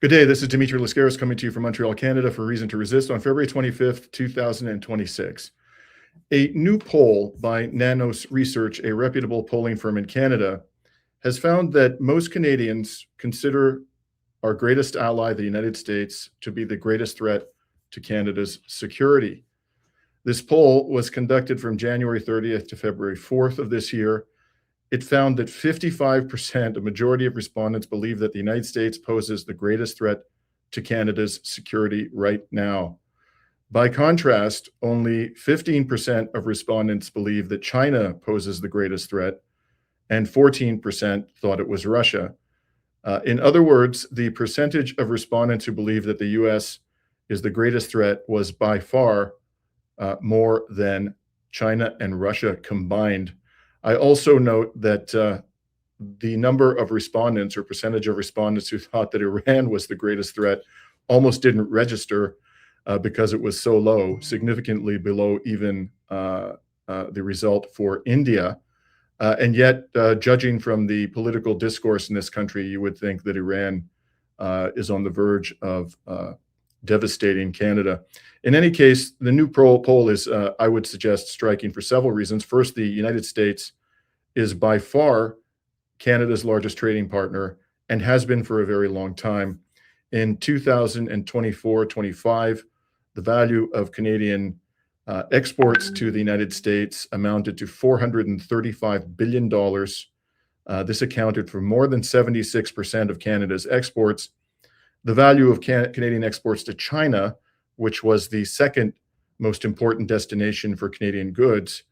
Good day. This is Dimitri Lascaris coming to you from Montreal, Canada for Reason to Resist on February 25th, 2026. A new poll by Nanos Research, a reputable polling firm in Canada, has found that most Canadians consider our greatest ally, the United States, to be the greatest threat to Canada's security. This poll was conducted from January 30th to February 4th of this year. It found that 55%, a majority of respondents, believe that the United States poses the greatest threat to Canada's security right now. By contrast, only 15% of respondents believe that China poses the greatest threat, and 14% thought it was Russia. In other words, the percentage of respondents who believe that the US is the greatest threat was by far more than China and Russia combined. I also note that the number of respondents or percentage of respondents who thought that Iran was the greatest threat almost didn't register because it was so low, significantly below even the result for India. And yet, judging from the political discourse in this country, you would think that Iran is on the verge of devastating Canada. In any case, the new poll is, I would suggest, striking for several reasons. First, the United States is by far Canada's largest trading partner and has been for a very long time. In 2024-25, the value of Canadian exports to the United States amounted to $435 billion. This accounted for more than 76% of Canada's exports. The value of Canadian exports to China, which was the second most important destination for Canadian goods,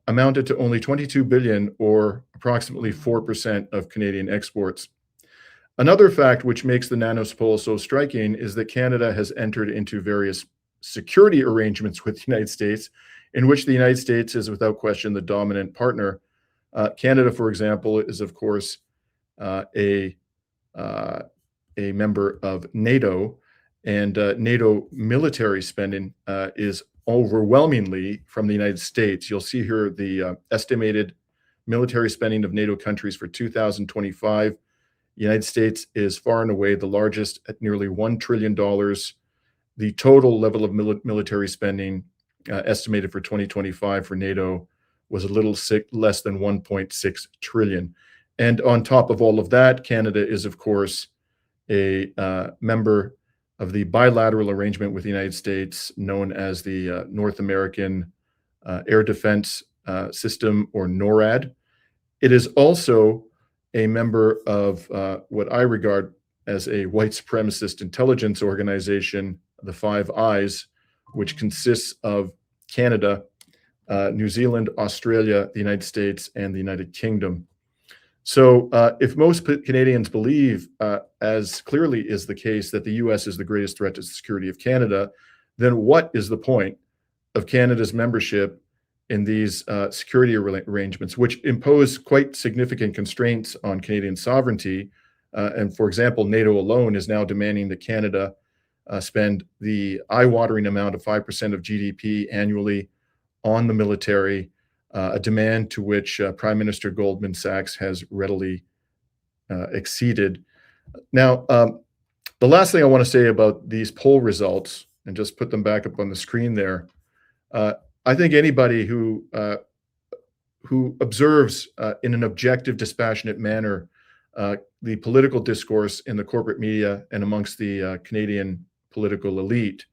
amounted to only $22 billion, or approximately 4% of Canadian exports. Another fact which makes the Nanos poll so striking is that Canada has entered into various security arrangements with the United States, in which the United States is without question the dominant partner. Canada, for example, is of course a member of NATO, and NATO military spending is overwhelmingly from the United States. You'll see here the estimated military spending of NATO countries for 2025. The United States is far and away the largest at nearly $1 trillion. The total level of military spending estimated for 2025 for NATO was a little less than 1.6 trillion. And on top of all of that, Canada is, of course, a member of the bilateral arrangement with the United States known as the North American Air Defense System, or NORAD. It is also a member of what I regard as a white supremacist intelligence organization, the Five Eyes, which consists of Canada, New Zealand, Australia, the United States, and the United Kingdom. So if most Canadians believe, as clearly is the case, that the US is the greatest threat to the security of Canada, then what is the point of Canada's membership in these security arrangements, which impose quite significant constraints on Canadian sovereignty? And for example, NATO alone is now demanding that Canada spend the eye-watering amount of 5% of GDP annually on the military, a demand to which Prime Minister Goldman Sachs has readily acceded. Now, the last thing I want to say about these poll results, and just put them back up on the screen there, I think anybody who observes in an objective, dispassionate manner the political discourse in the corporate media and amongst the Canadian political elite,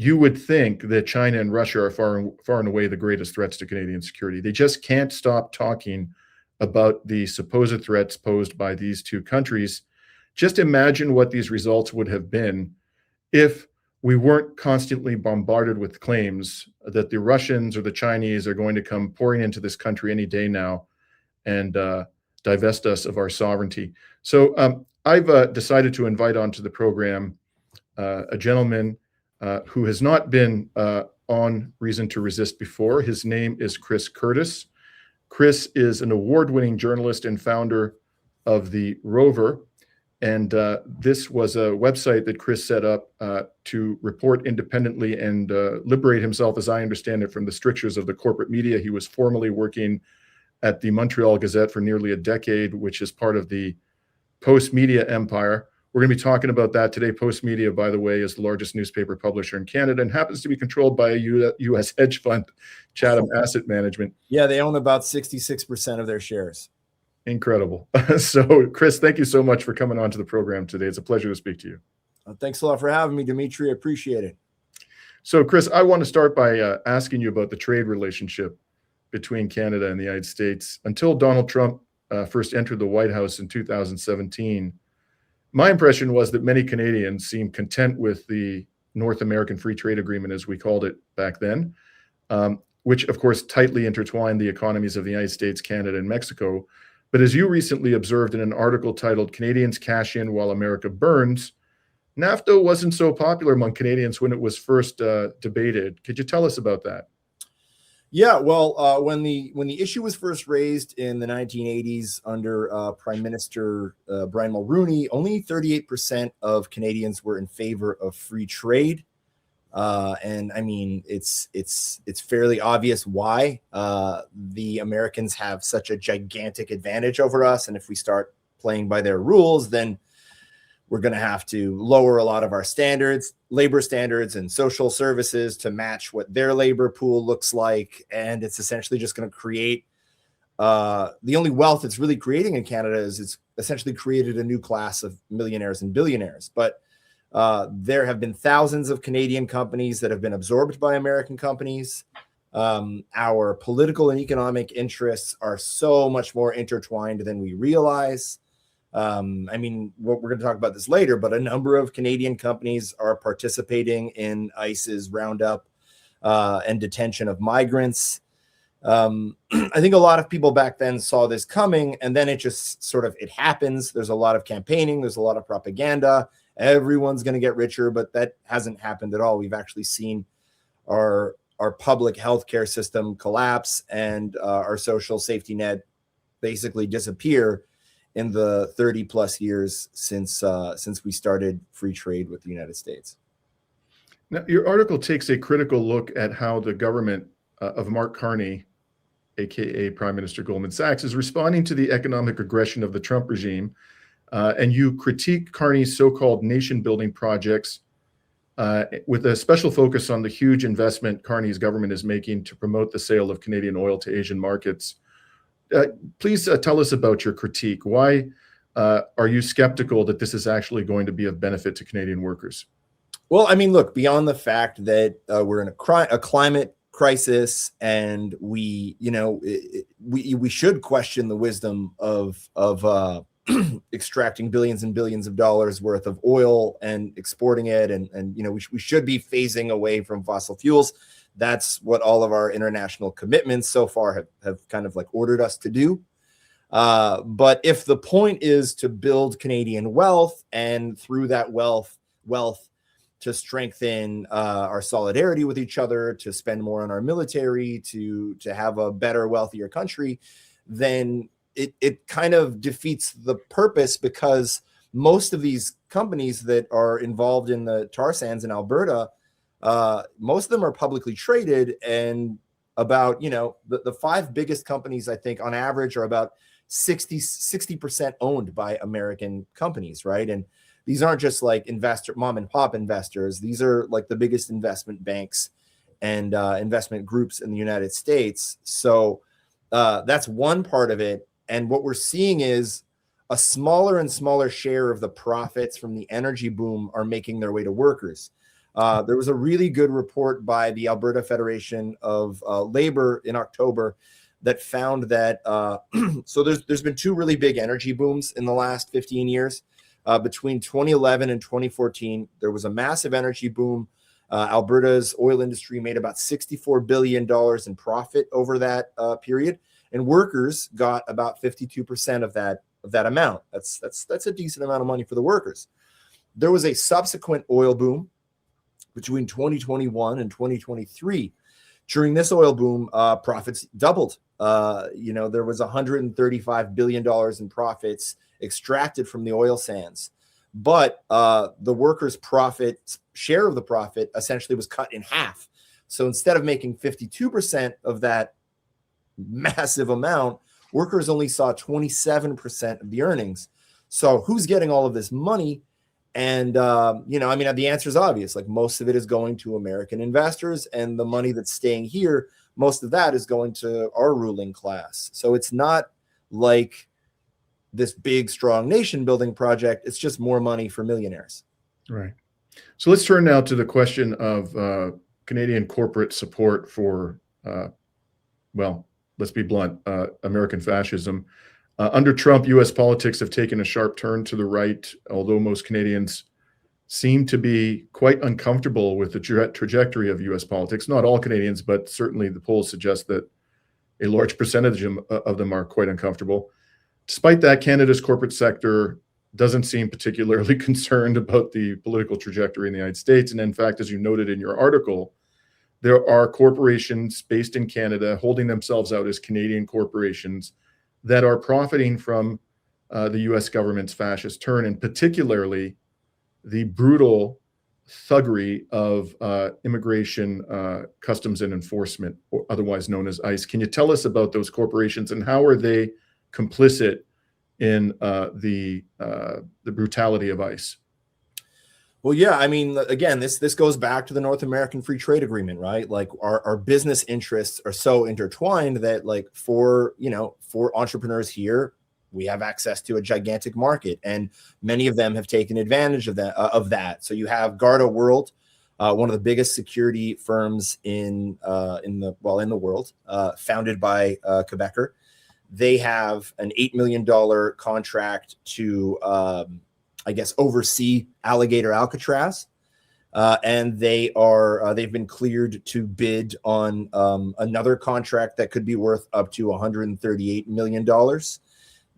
you would think that China and Russia are far and away the greatest threats to Canadian security. They just can't stop talking about the supposed threats posed by these two countries. Just imagine what these results would have been if we weren't constantly bombarded with claims that the Russians or the Chinese are going to come pouring into this country any day now and divest us of our sovereignty. So I've decided to invite onto the program a gentleman who has not been on Reason to Resist before. His name is Chris Curtis. Chris is an award-winning journalist and founder of the Rover. And this was a website that Chris set up to report independently and liberate himself, as I understand it, from the strictures of the corporate media. He was formerly working at the Montreal Gazette for nearly a decade, which is part of the Postmedia empire, We're going to be talking about that today. Postmedia, by the way, is the largest newspaper publisher in Canada and happens to be controlled by a U.S. hedge fund, Chatham Asset Management. Yeah, they own about 66% of their shares. Incredible. So, Chris, thank you so much for coming on to the program today. It's a pleasure to speak to you. Thanks a lot for having me, Dimitri. I appreciate it. So, Chris, I want to start by asking you about the trade relationship between Canada and the United States. Until Donald Trump first entered the White House in 2017, my impression was that many Canadians seemed content with the North American Free Trade Agreement, as we called it back then, which, of course, tightly intertwined the economies of the United States, Canada, and Mexico. But as you recently observed in an article titled "Canadians Cash In While America Burns," NAFTA wasn't so popular among Canadians when it was first debated. Could you tell us about that? Yeah, well, when the issue was first raised in the 1980s under Prime Minister Brian Mulroney, only 38% of Canadians were in favor of free trade, and I mean it's fairly obvious why the Americans have such a gigantic advantage over us, and if we start playing by their rules, then we're going to have to lower a lot of our standards, labor standards and social services to match what their labor pool looks like. And it's essentially just going to create the only wealth it's really creating in Canada is it's essentially created a new class of millionaires and billionaires. But there have been thousands of Canadian companies that have been absorbed by American companies. Our political and economic interests are so much more intertwined than we realize. I mean, we're going to talk about this later, but a number of Canadian companies are participating in ICE's roundup and detention of migrants. I think a lot of people back then saw this coming, and then it just sort of, it happens. There's a lot of campaigning. There's a lot of propaganda. Everyone's going to get richer, but that hasn't happened at all. We've actually seen our public healthcare system collapse and our social safety net basically disappear in the 30 plus years since we started free trade with the United States. Now, your article takes a critical look at how the government of Mark Carney, aka Prime Minister Goldman Sachs, is responding to the economic aggression of the Trump regime, and you critique Carney's so-called nation-building projects with a special focus on the huge investment Carney's government is making to promote the sale of Canadian oil to Asian markets. Please tell us about your critique. Why are you skeptical that this is actually going to be of benefit to Canadian workers? Well, I mean, look, beyond the fact that we're in a climate crisis, and we should question the wisdom of extracting billions and billions of dollars worth of oil and exporting it, and we should be phasing away from fossil fuels. That's what all of our international commitments so far have kind of like ordered us to do. But if the point is to build Canadian wealth, and through that wealth to strengthen our solidarity with each other, to spend more on our military, to have a better, wealthier country, then it kind of defeats the purpose, because most of these companies that are involved in the tar sands in Alberta, most of them are publicly traded, and about, the five biggest companies, I think on average, are about 60% owned by American companies, right? And these aren't just like mom and pop investors. These are like the biggest investment banks and investment groups in the United States. So that's one part of it. And what we're seeing is a smaller and smaller share of the profits from the energy boom are making their way to workers. There was a really good report by the Alberta Federation of Labor in October that found that so there's been two really big energy booms in the last 15 years. Between 2011 and 2014, there was a massive energy boom. Alberta's oil industry made about $64 billion in profit over that period, and workers got about 52% of that amount. That's a decent amount of money for the workers. There was a subsequent oil boom between 2021 and 2023. During this oil boom, profits doubled. There was $135 billion in profits extracted from the oil sands, but the workers' profit share of the profit essentially was cut in half. So instead of making 52% of that massive amount, workers only saw 27% of the earnings. So who's getting all of this money? And, the answer is obvious. Like, most of it is going to American investors, and the money that's staying here, most of that is going to our ruling class. So it's not like this big, strong nation building project. It's just more money for millionaires. Right. So let's turn now to the question of Canadian corporate support for, well, let's be blunt, American fascism. Under Trump, U.S. politics have taken a sharp turn to the right, although most Canadians seem to be quite uncomfortable with the trajectory of U.S. politics. Not all Canadians, but certainly the polls suggest that a large percentage of them are quite uncomfortable. Despite that, Canada's corporate sector doesn't seem particularly concerned about the political trajectory in the United States. And in fact, as you noted in your article, there are corporations based in Canada holding themselves out as Canadian corporations that are profiting from the US government's fascist turn, and particularly the brutal thuggery of immigration customs and enforcement, or otherwise known as ICE. Can you tell us about those corporations and how are they complicit in the brutality of ICE? Well, yeah, I mean, again, this goes back to the North American Free Trade Agreement, right? Like, our business interests are so intertwined that, like, for entrepreneurs here, we have access to a gigantic market, and many of them have taken advantage of that. So you have Garda World, one of the biggest security firms in the world, founded by Quebecer. They have an $8 million contract to oversee Alligator Alcatraz, and they've been cleared to bid on another contract that could be worth up to $138 million.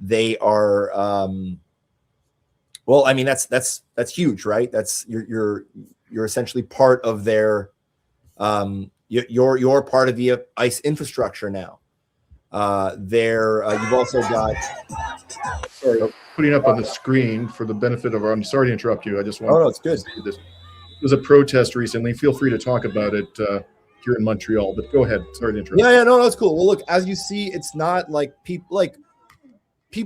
They are, that's huge, right? That's you're essentially part of their, you're part of the ICE infrastructure now. You've also got. Sorry, putting up on the screen for the benefit of our. I'm sorry to interrupt you. I just want. Oh, no, it's good. This. There was a protest recently. Feel free to talk about it here in Montreal. But go ahead. Sorry to interrupt. Yeah, no, that's cool. Well, look, as you see, it's not like people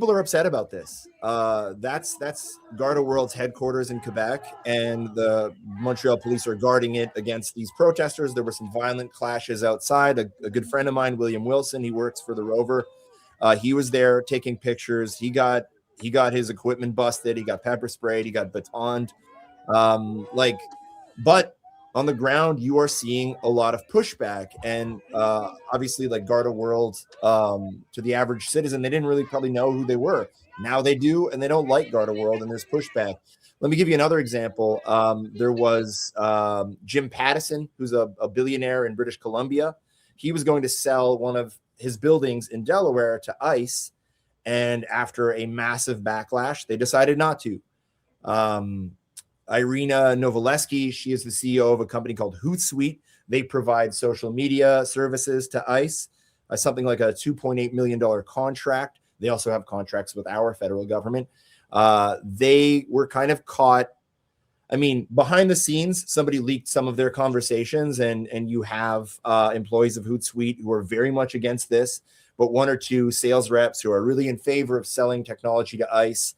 are upset about this. That's Garda World's headquarters in Quebec, and the Montreal police are guarding it against these protesters. There were some violent clashes outside. A good friend of mine, William Wilson, he works for the Rover. He was there taking pictures. He got his equipment busted. He got pepper sprayed. He got batoned. But on the ground, you are seeing a lot of pushback, and obviously, like, Garda World, to the average citizen, they didn't really probably know who they were. Now they do, and they don't like Garda World, and there's pushback. Let me give you another example. There was Jim Pattison, who's a billionaire in British Columbia. He was going to sell one of his buildings in Delaware to ICE, and after a massive backlash, they decided not to. Irina Novaleski, she is the CEO of a company called Hootsuite. They provide social media services to ICE, something like a $2.8 million contract. They also have contracts with our federal government. They were kind of caught. I mean, behind the scenes, somebody leaked some of their conversations, and you have employees of Hootsuite who are very much against this, but one or two sales reps who are really in favor of selling technology to ICE.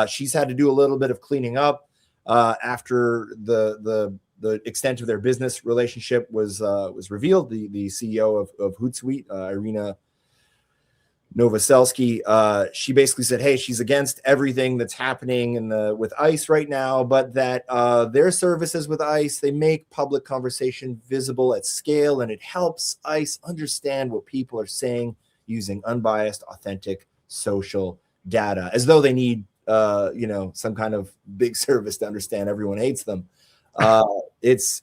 She's had to do a little bit of cleaning up after the extent of their business relationship was revealed. The CEO of Hootsuite, Irina Novoselsky, she basically said, hey, she's against everything that's happening with ICE right now, but that their services with ICE, they make public conversation visible at scale, and it helps ICE understand what people are saying using unbiased, authentic social data, as though they need some kind of big service to understand everyone hates them. It's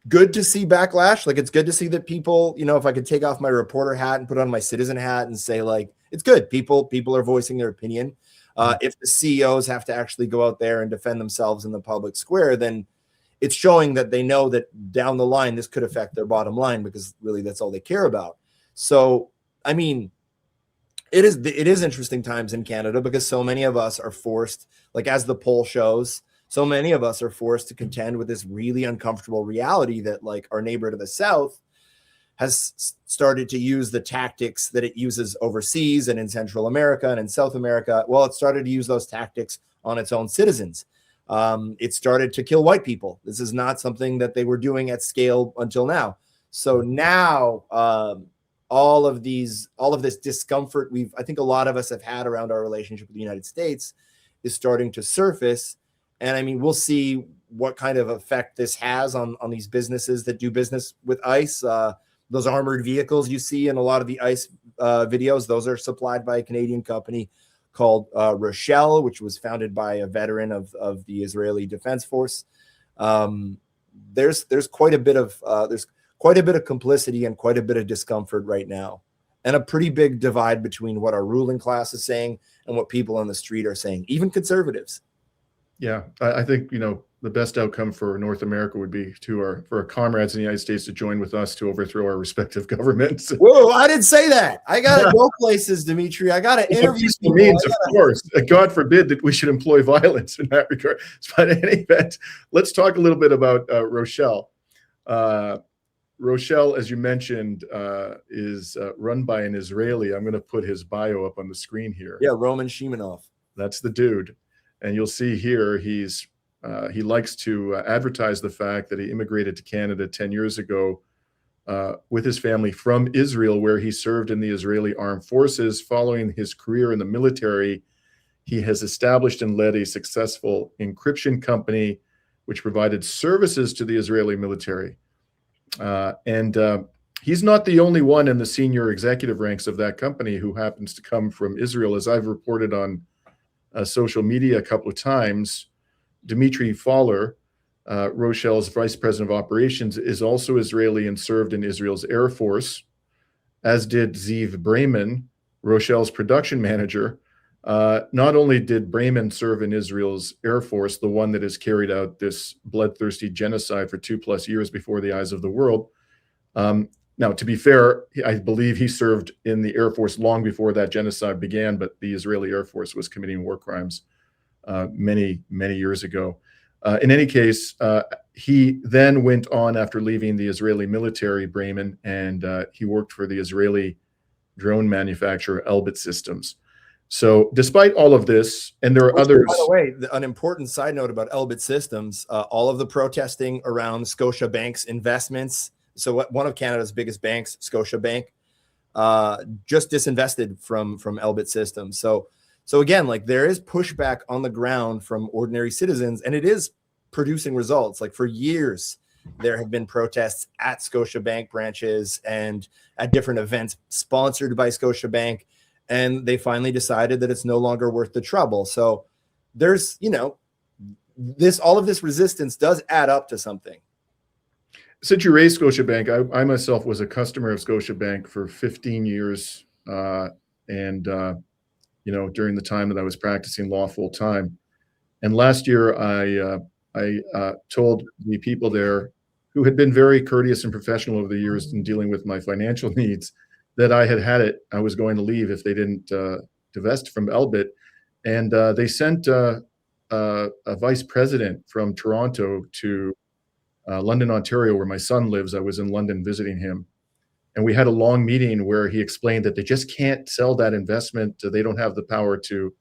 good to see backlash. Like, it's good to see that people, if I could take off my reporter hat and put on my citizen hat and say, like, it's good. People are voicing their opinion. If the CEOs have to actually go out there and defend themselves in the public square, then it's showing that they know that down the line, this could affect their bottom line, because really that's all they care about. So, I mean, it is interesting times in Canada, because so many of us are forced, like, as the poll shows, so many of us are forced to contend with this really uncomfortable reality that, like, our neighbor to the south, has started to use the tactics that it uses overseas and in Central America and in South America. Well, it started to use those tactics on its own citizens. It started to kill white people. This is not something that they were doing at scale until now. So now all of this discomfort I think a lot of us have had around our relationship with the United States is starting to surface. And I mean, we'll see what kind of effect this has on these businesses that do business with ICE. Those armored vehicles you see in a lot of the ICE videos, those are supplied by a Canadian company called Rochelle, which was founded by a veteran of the Israeli Defense Force. There's quite a bit of complicity and quite a bit of discomfort right now, and a pretty big divide between what our ruling class is saying and what people on the street are saying, even conservatives. Yeah, I think, the best outcome for North America would be for our comrades in the United States to join with us to overthrow our respective governments. Whoa, I didn't say that. I got to go places, Dimitri. I got to interview people. Means, of course, God forbid that we should employ violence in that regard. But in any event, let's talk a little bit about Rochelle. Rochelle, as you mentioned, is run by an Israeli. I'm going to put his bio up on the screen here. Yeah, Roman Shimonov. That's the dude. And you'll see here he likes to advertise the fact that he immigrated to Canada 10 years ago with his family from Israel, where he served in the Israeli armed forces. Following his career in the military, he has established and led a successful encryption company which provided services to the Israeli military. He's not the only one in the senior executive ranks of that company who happens to come from Israel. As I've reported on social media a couple of times, Dimitri Lascaris, Rochelle's vice president of operations, is also Israeli and served in Israel's Air Force, as did Ziv Brayman, Rochelle's production manager. Not only did Brayman serve in Israel's Air Force, the one that has carried out this bloodthirsty genocide for 2+ years before the eyes of the world. Now, to be fair, I believe he served in the Air Force long before that genocide began, but the Israeli Air Force was committing war crimes many, many years ago. In any case, he then went on after leaving the Israeli military, Brayman, and he worked for the Israeli drone manufacturer Elbit Systems. So despite all of this, and there are others. By the way, an important side note about Elbit Systems, all of the protesting around Scotiabank's investments. So one of Canada's biggest banks, Scotiabank, just disinvested from Elbit Systems. So again, like, there is pushback on the ground from ordinary citizens, and it is producing results. Like, for years, there have been protests at Scotiabank branches and at different events sponsored by Scotiabank, and they finally decided that it's no longer worth the trouble. So there's, all of this resistance does add up to something. Since you raised Scotiabank, I myself was a customer of Scotiabank for 15 years, during the time that I was practicing law full time. And last year, I told the people there, who had been very courteous and professional over the years in dealing with my financial needs, that I had it. I was going to leave if they didn't divest from Elbit. And they sent a vice president from Toronto to London, Ontario, where my son lives. I was in London visiting him. And we had a long meeting where he explained that they just can't sell that investment. They don't have the power to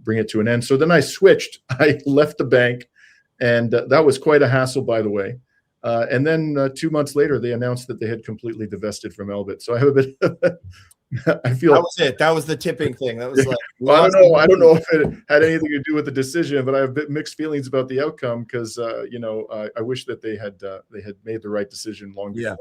bring it to an end. So then I switched. I left the bank, and that was quite a hassle, by the way. And then 2 months later, they announced that they had completely divested from Elbit. So I have a bit of I feel that was it. That was the tipping thing. That was like, well, I don't know if it had anything to do with the decision, but I have a bit mixed feelings about the outcome because I wish that they had made the right decision long before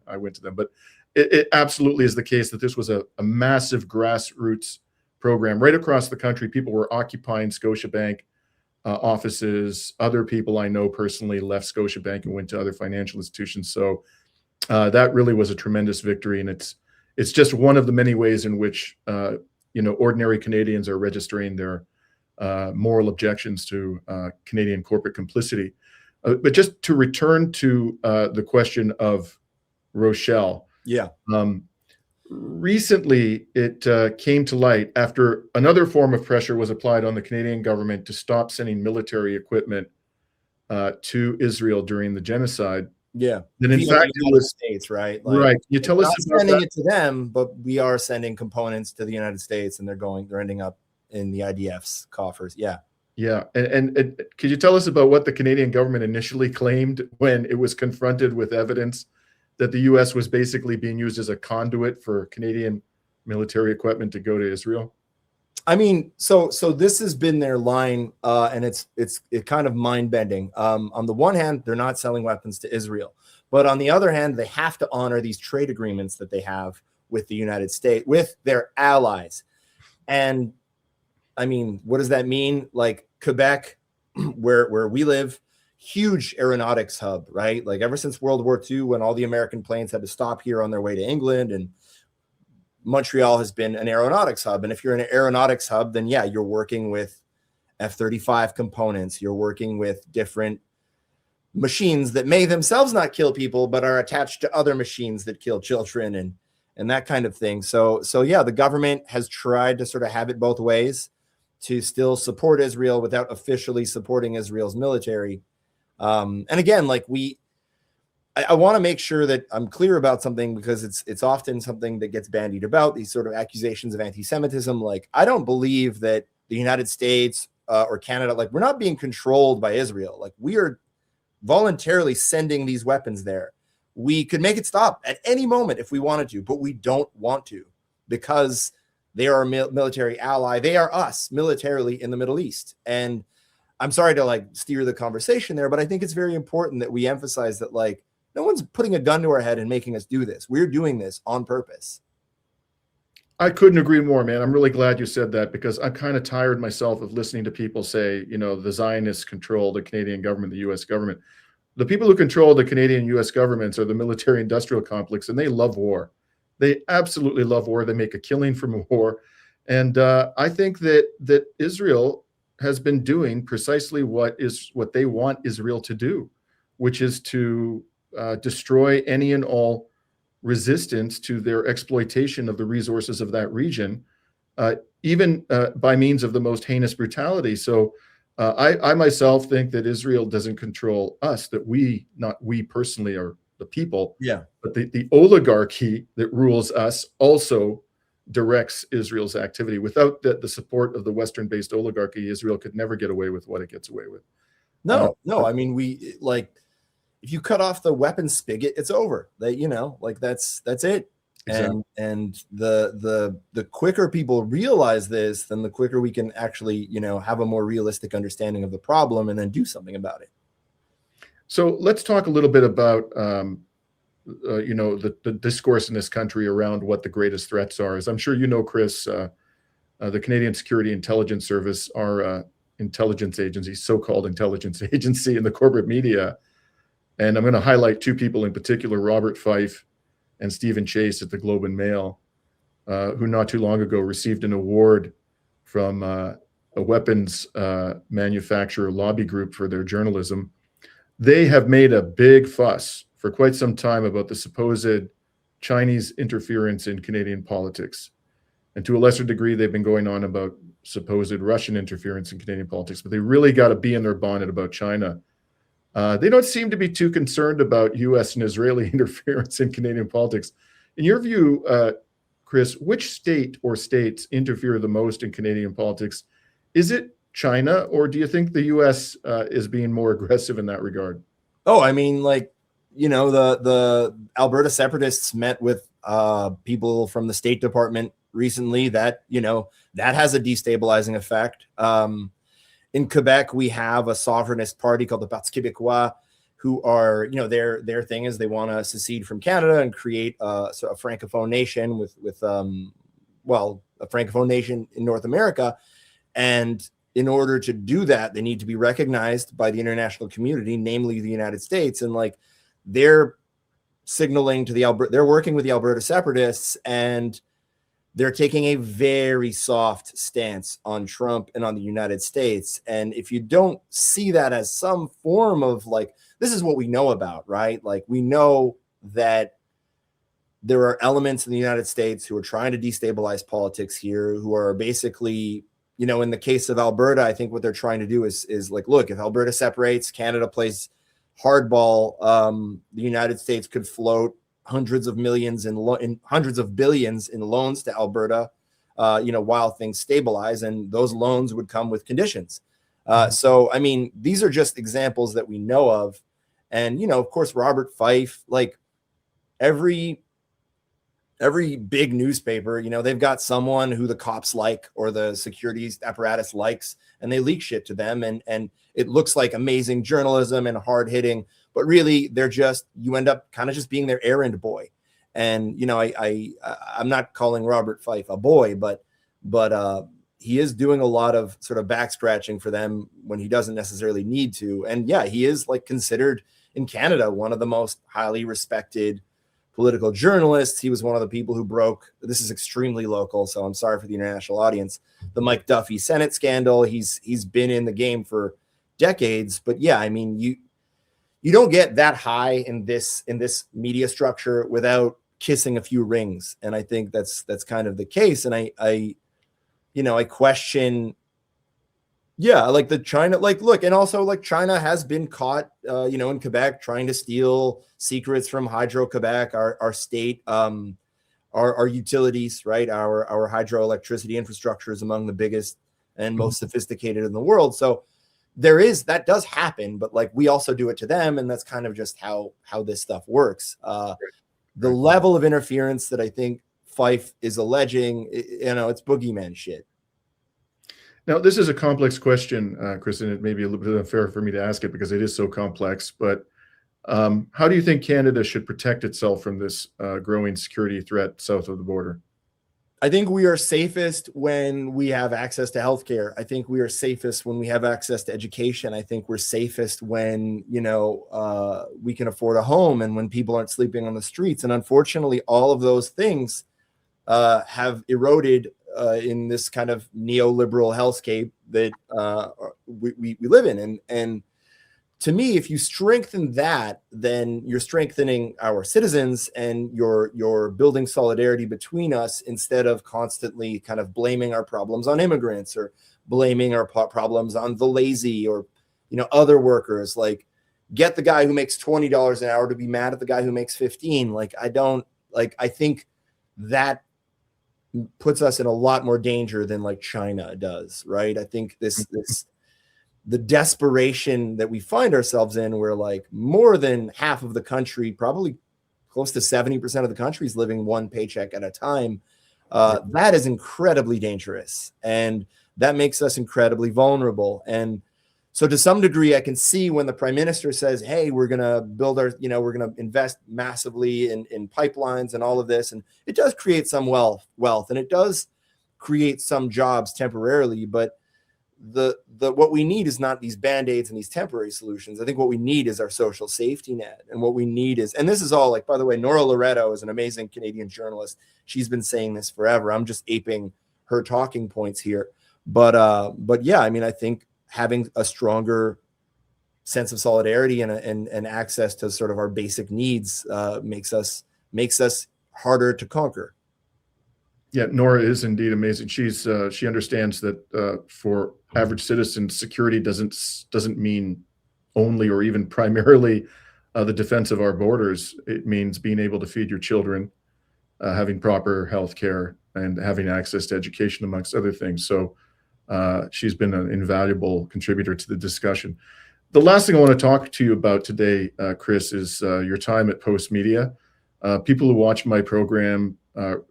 I went to them. But it absolutely is the case that this was a massive grassroots program right across the country. People were occupying Scotiabank offices. Other people I know personally left Scotiabank and went to other financial institutions. So that really was a tremendous victory, and it's just one of the many ways in which ordinary Canadians are registering their moral objections to Canadian corporate complicity. But just to return to the question of Rochelle. Yeah. Recently, it came to light after another form of pressure was applied on the Canadian government to stop sending military equipment to Israel during the genocide. Yeah. That in Via fact the it United was States, right? Like, right. Can you tell we're us not about sending that? it to them, but we are sending components to the United States, and they're ending up in the IDF's coffers. Yeah. Yeah, and could you tell us about what the Canadian government initially claimed when it was confronted with evidence that the U.S. was basically being used as a conduit for Canadian military equipment to go to Israel? I mean, so this has been their line, and it's kind of mind bending. On the one hand, they're not selling weapons to Israel, but on the other hand, they have to honor these trade agreements that they have with the United States, with their allies. And I mean, what does that mean? Like Quebec, where we live, huge aeronautics hub, right? Like ever since World War II, when all the American planes had to stop here on their way to England, and Montreal has been an aeronautics hub. And if you're an aeronautics hub, then yeah, you're working with F-35 components. You're working with different machines that may themselves not kill people, but are attached to other machines that kill children and that kind of thing. So yeah, the government has tried to sort of have it both ways, to still support Israel without officially supporting Israel's military. And again, like I want to make sure that I'm clear about something, because it's often something that gets bandied about, these sort of accusations of anti-Semitism. Like, I don't believe that the United States or Canada, like, we're not being controlled by Israel. Like, we are voluntarily sending these weapons there. We could make it stop at any moment if we wanted to, but we don't want to, because they are a military ally. They are us militarily in the Middle East. And I'm sorry to like steer the conversation there, but I think it's very important that we emphasize that, like, no one's putting a gun to our head and making us do this. We're doing this on purpose. I couldn't agree more, man. I'm really glad you said that, because I'm kind of tired myself of listening to people say, the Zionists control the Canadian government, the U.S. government. The people who control the Canadian U.S. governments are the military-industrial complex, and they love war. They absolutely love war. They make a killing from war. And I think that Israel has been doing precisely what they want Israel to do, which is to destroy any and all resistance to their exploitation of the resources of that region, even by means of the most heinous brutality. So I myself think that Israel doesn't control us, that not we personally are the people, Yeah. but the oligarchy that rules us also directs Israel's activity. Without the support of the Western-based oligarchy, Israel could never get away with what it gets away with. No. I mean, if you cut off the weapons spigot, it's over. That's it. Exactly. And the quicker people realize this, then the quicker we can actually, have a more realistic understanding of the problem and then do something about it. So let's talk a little bit about the discourse in this country around what the greatest threats are. As I'm sure you know, Chris, the Canadian Security Intelligence Service, our intelligence agency, so-called intelligence agency in the corporate media. And I'm going to highlight two people in particular, Robert Fife and Stephen Chase at the Globe and Mail, who not too long ago received an award from a weapons manufacturer lobby group for their journalism. They have made a big fuss for quite some time about the supposed Chinese interference in Canadian politics. And to a lesser degree, they've been going on about supposed Russian interference in Canadian politics, but they really got to be in their bonnet about China. They don't seem to be too concerned about U.S. and Israeli interference in Canadian politics. In your view, Chris, which state or states interfere the most in Canadian politics? Is it China, or do you think the U.S. Is being more aggressive in that regard? Oh, I mean, the Alberta separatists met with people from the State Department recently. That has a destabilizing effect. In Quebec, we have a sovereignist party called the Parti Québécois, who are, their thing is they want to secede from Canada and create a francophone nation with a francophone nation in North America. And in order to do that, they need to be recognized by the international community, namely the United States. And they're signaling to they're working with the Alberta separatists, and they're taking a very soft stance on Trump and on the United States. And if you don't see that as some form of this is what we know about, right? We know that there are elements in the United States who are trying to destabilize politics here, who are basically, in the case of Alberta, I think what they're trying to do is look, if Alberta separates, Canada plays hardball, the United States could float hundreds of millions in hundreds of billions in loans to Alberta, while things stabilize, and those loans would come with conditions. So, I mean, these are just examples that we know of. And, of course, Robert Fife, like every big newspaper, they've got someone who the cops like or the security apparatus likes, and they leak shit to them. And it looks like amazing journalism and hard hitting, but really you end up kind of just being their errand boy. And, I'm not calling Robert Fife a boy, but he is doing a lot of sort of back scratching for them when he doesn't necessarily need to. And yeah, he is like considered in Canada one of the most highly respected political journalists. He was one of the people who broke, this is extremely local, so I'm sorry for the international audience, the Mike Duffy Senate scandal. He's been in the game for decades. But yeah, I mean, you don't get that high in this media structure without kissing a few rings. And I think that's kind of the case. And I question, like the China, like, look, and also like China has been caught, in Quebec trying to steal secrets from Hydro-Quebec, our state, our utilities, right? Our hydroelectricity infrastructure is among the biggest and most sophisticated in the world. So that does happen, but like we also do it to them. And that's kind of just how this stuff works. The level of interference that I think Fife is alleging, it's boogeyman shit. Now, this is a complex question, Chris, and it may be a little bit unfair for me to ask it because it is so complex. But how do you think Canada should protect itself from this growing security threat south of the border? I think we are safest when we have access to healthcare. I think we are safest when we have access to education. I think we're safest when, we can afford a home and when people aren't sleeping on the streets. And unfortunately, all of those things have eroded in this kind of neoliberal hellscape that we live in. And to me, if you strengthen that, then you're strengthening our citizens and you're building solidarity between us instead of constantly kind of blaming our problems on immigrants or blaming our problems on the lazy or, other workers. Like, get the guy who makes $20 an hour to be mad at the guy who makes 15. I think that puts us in a lot more danger than like China does, right? I think the desperation that we find ourselves in, where like more than half of the country, probably close to 70% of the country, is living one paycheck at a time. That is incredibly dangerous, and that makes us incredibly vulnerable. And so to some degree, I can see when the prime minister says, hey, we're going to build we're going to invest massively in pipelines and all of this. And it does create some wealth, and it does create some jobs temporarily. But what we need is not these band-aids and these temporary solutions. I think what we need is our social safety net. And what we need is, and this is all like, by the way, Nora Loretto is an amazing Canadian journalist. She's been saying this forever. I'm just aping her talking points here. But yeah, I mean, I think having a stronger sense of solidarity and access to sort of our basic needs makes us harder to conquer. Yeah, Nora is indeed amazing. She understands that for average citizens, security doesn't mean only or even primarily the defense of our borders. It means being able to feed your children, having proper health care, and having access to education, amongst other things. So she's been an invaluable contributor to the discussion. The last thing I want to talk to you about today, Chris, is your time at Postmedia. People who watch my program, have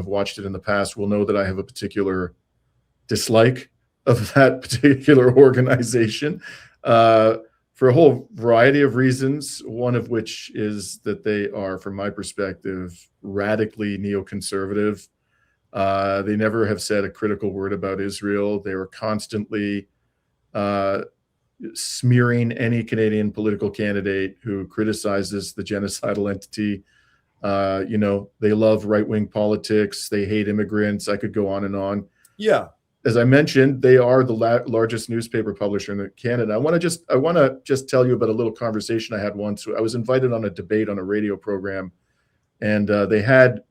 watched it in the past, will know that I have a particular dislike of that particular organization for a whole variety of reasons, one of which is that they are, from my perspective, radically neoconservative. They never have said a critical word about Israel. They were constantly smearing any Canadian political candidate who criticizes the genocidal entity. They love right-wing politics. They hate immigrants. I could go on and on. Yeah. As I mentioned, they are the largest newspaper publisher in Canada. I want to just tell you about a little conversation I had once. I was invited on a debate on a radio program, and they had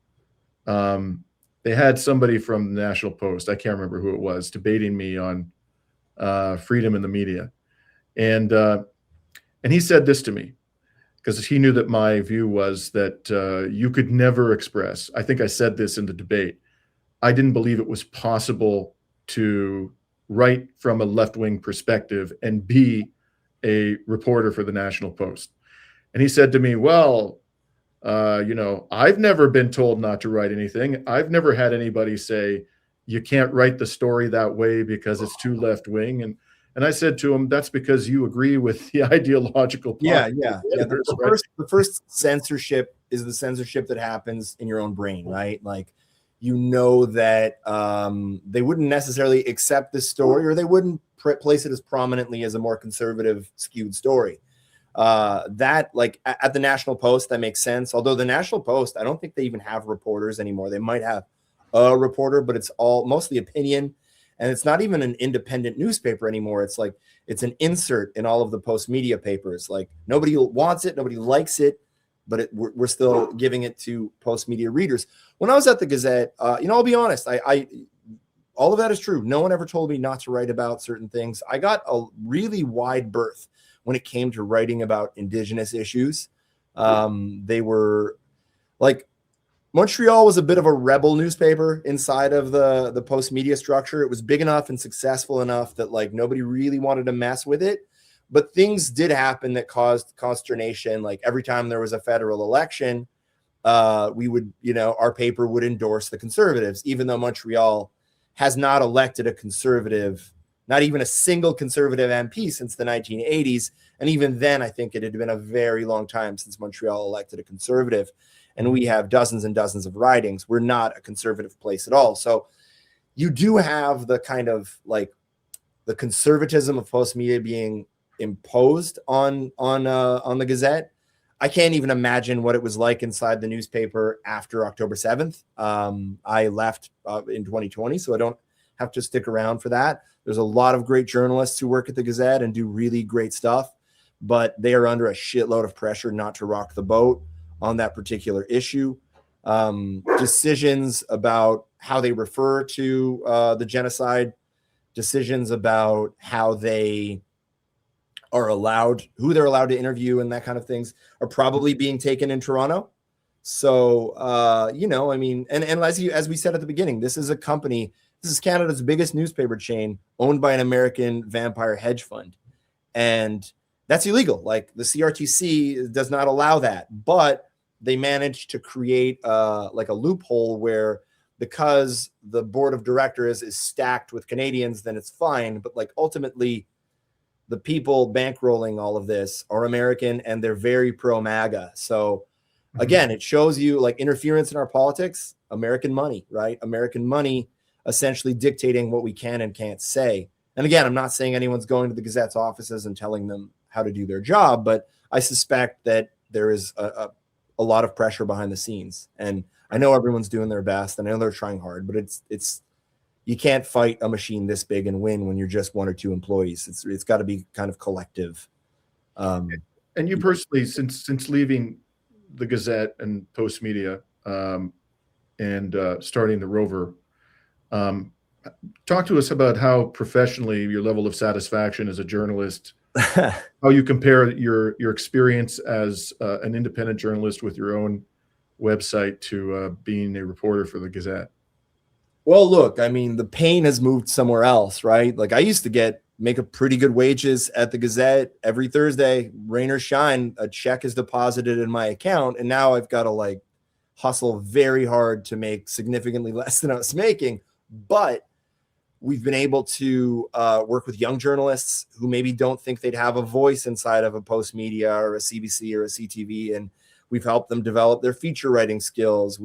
somebody from the National Post, I can't remember who it was, debating me on freedom in the media. And And he said this to me because he knew that my view was that you could never express. I think I said this in the debate. I didn't believe it was possible to write from a left-wing perspective and be a reporter for the National Post. And he said to me, well, I've never been told not to write anything. I've never had anybody say, you can't write the story that way because it's too left-wing. And I said to him, that's because you agree with the ideological Yeah. editors, right? The first censorship is the censorship that happens in your own brain, right? Like, that they wouldn't necessarily accept this story, or they wouldn't place it as prominently as a more conservative skewed story. That, like, at the National Post, that makes sense. Although the National Post, I don't think they even have reporters anymore. They might have a reporter, but it's all mostly opinion. And it's not even an independent newspaper anymore. It's like, it's an insert in all of the Postmedia papers. Like, nobody wants it, nobody likes it, but we're still giving it to Postmedia readers. When I was at the Gazette, I'll be honest, I all of that is true. No one ever told me not to write about certain things. I got a really wide berth when it came to writing about Indigenous issues. They were like, Montreal was a bit of a rebel newspaper inside of the Postmedia structure. It was big enough and successful enough that, like, nobody really wanted to mess with it. But things did happen that caused consternation. Like, every time there was a federal election, we would, our paper would endorse the Conservatives, even though Montreal has not elected a Conservative, not even a single Conservative MP since the 1980s. And even then, I think it had been a very long time since Montreal elected a Conservative. And we have dozens and dozens of ridings. We're not a conservative place at all. So you do have the kind of, like, the conservatism of Postmedia being imposed on the Gazette. I can't even imagine what it was like inside the newspaper after October 7th. I left in 2020, so I don't have to stick around for that. There's a lot of great journalists who work at the Gazette and do really great stuff, but they are under a shitload of pressure not to rock the boat on that particular issue. Decisions about how they refer to the genocide, decisions about how they are allowed, who they're allowed to interview, and that kind of things are probably being taken in Toronto. So, and as we said at the beginning, this is a company, this is Canada's biggest newspaper chain, owned by an American vampire hedge fund. And that's illegal. Like, the CRTC does not allow that, but they managed to create like a loophole where, because the board of directors is stacked with Canadians, then it's fine. But, like, ultimately, the people bankrolling all of this are American, and they're very pro MAGA. So again, it shows you, like, interference in our politics, American money, right? American money essentially dictating what we can and can't say. And again, I'm not saying anyone's going to the Gazette's offices and telling them how to do their job, but I suspect that there is a lot of pressure behind the scenes. And I know everyone's doing their best, and I know they're trying hard, but it's you can't fight a machine this big and win when you're just one or two employees. It's got to be kind of collective. And you personally, since leaving the Gazette and Postmedia and starting the Rover, talk to us about how professionally your level of satisfaction as a journalist, how you compare your experience as an independent journalist with your own website to being a reporter for the Gazette. Well, look, I mean, the pain has moved somewhere else, right? Like, I used to make a pretty good wages at the Gazette every Thursday, rain or shine, a check is deposited in my account. And now I've got to, like, hustle very hard to make significantly less than I was making. But we've been able to work with young journalists who maybe don't think they'd have a voice inside of a Postmedia or a CBC or a CTV. And we've helped them develop their feature writing skills.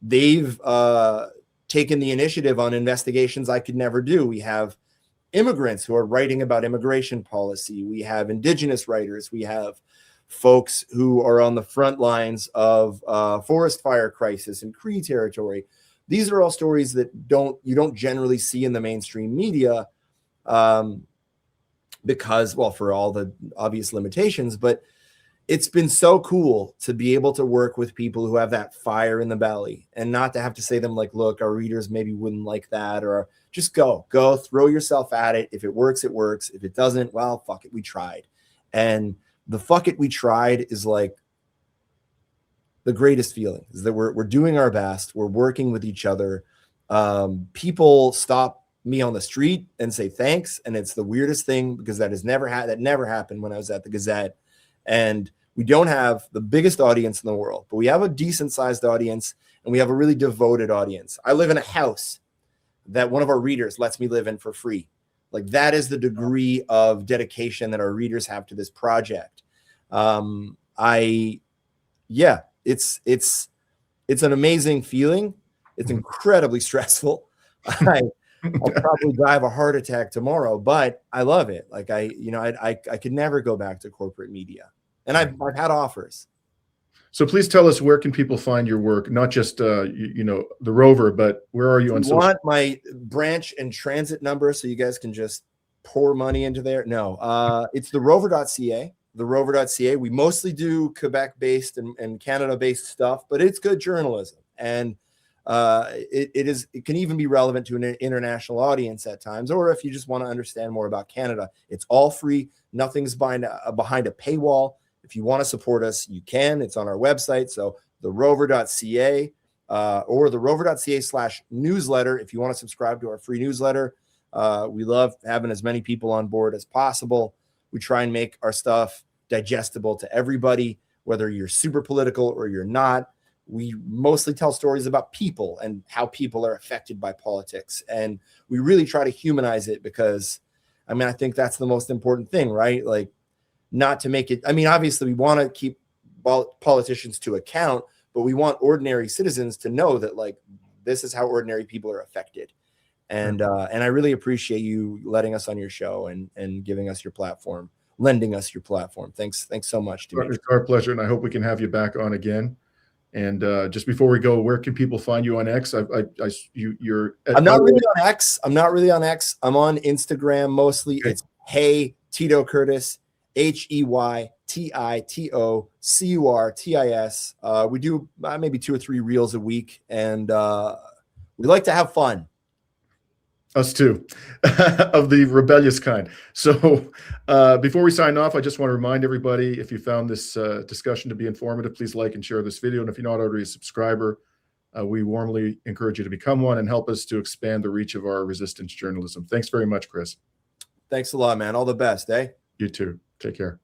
They've taken the initiative on investigations I could never do. We have immigrants who are writing about immigration policy. We have Indigenous writers. We have folks who are on the front lines of forest fire crisis in Cree territory. These are all stories that you don't generally see in the mainstream media because, well, for all the obvious limitations, but it's been so cool to be able to work with people who have that fire in the belly and not to have to say them, like, look, our readers maybe wouldn't like that, or just go throw yourself at it. If it works, it works. If it doesn't, well, fuck it. We tried. And the fuck it we tried is like the greatest feeling, is that we're doing our best. We're working with each other. People stop me on the street and say thanks, and it's the weirdest thing because that never happened when I was at the Gazette. And we don't have the biggest audience in the world, but we have a decent sized audience, and we have a really devoted audience. I live in a house that one of our readers lets me live in for free. Like, that is the degree of dedication that our readers have to this project. It's an amazing feeling. It's incredibly stressful. I'll probably die of a heart attack tomorrow, but I love it. Like, I could never go back to corporate media, and I've had offers. So please tell us, where can people find your work? Not just the Rover, but where are you on social? Want my branch and transit number so you guys can just pour money into there? No, it's the Rover.ca. The Rover.ca. We mostly do Quebec-based and Canada-based stuff, but it's good journalism, and it can even be relevant to an international audience at times. Or if you just want to understand more about Canada, it's all free. Nothing's behind a paywall. If you want to support us, you can. It's on our website. So the Rover.ca or the Rover.ca/newsletter. If you want to subscribe to our free newsletter, we love having as many people on board as possible. We try and make our stuff digestible to everybody, whether you're super political or you're not. We mostly tell stories about people and how people are affected by politics. And we really try to humanize it because, I think that's the most important thing, right? Like, not to make it, obviously we want to keep politicians to account, but we want ordinary citizens to know that, like, this is how ordinary people are affected. And I really appreciate you letting us on your show and giving us your platform, lending us your platform. Thanks so much, Dimitri. It's our pleasure, and I hope we can have you back on again. And just before we go, where can people find you on X? I'm not really on X. I'm on Instagram mostly. Okay. It's Hey Tito Curtis, HeyTitoCurtis. We do maybe 2 or 3 reels a week, and we like to have fun. Us too, of the rebellious kind. So before we sign off, I just want to remind everybody, if you found this discussion to be informative, please like and share this video. And if you're not already a subscriber, we warmly encourage you to become one and help us to expand the reach of our resistance journalism. Thanks very much, Chris. Thanks a lot, man. All the best, eh? You too. Take care.